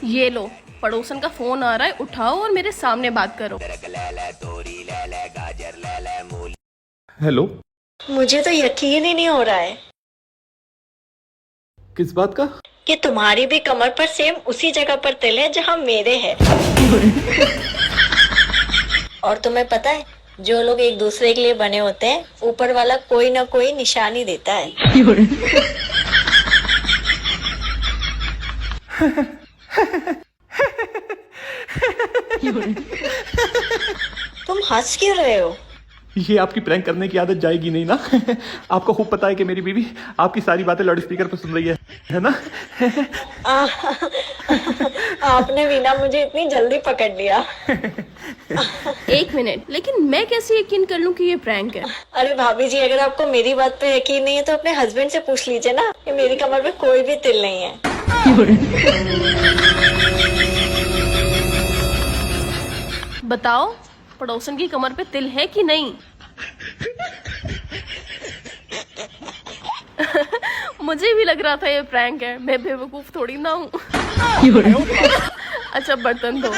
ये लो, पड़ोसन का फोन आ रहा है, उठाओ और मेरे सामने बात करो। हेलो। मुझे तो यकीन ही नहीं हो रहा है किस बात का? कि तुम्हारी भी कमर पर सेम उसी जगह पर तिल है जहाँ मेरे है। और तुम्हें पता है, जो लोग एक दूसरे के लिए बने होते हैं, ऊपर वाला कोई ना कोई निशानी देता है। तुम हंस क्यों रहे हो? ये आपकी प्रैंक करने की आदत जाएगी नहीं ना? आपको खूब पता है कि मेरी बीवी आपकी सारी बातें लाउड स्पीकर पर सुन रही है ना? आपने भी ना मुझे इतनी जल्दी पकड़ लिया। एक मिनट, लेकिन मैं कैसे यकीन कर लूं कि ये प्रैंक है? अरे भाभी जी, अगर आपको मेरी बात पे यकीन नहीं है तो अपने हस्बैंड से पूछ लीजिए ना कि मेरी कमर पे कोई भी तिल नहीं है। बताओ, पड़ोसन की कमर पे तिल है कि नहीं? मुझे भी लग रहा था ये प्रैंक है, मैं बेवकूफ थोड़ी ना हूँ। अच्छा बर्तन धो।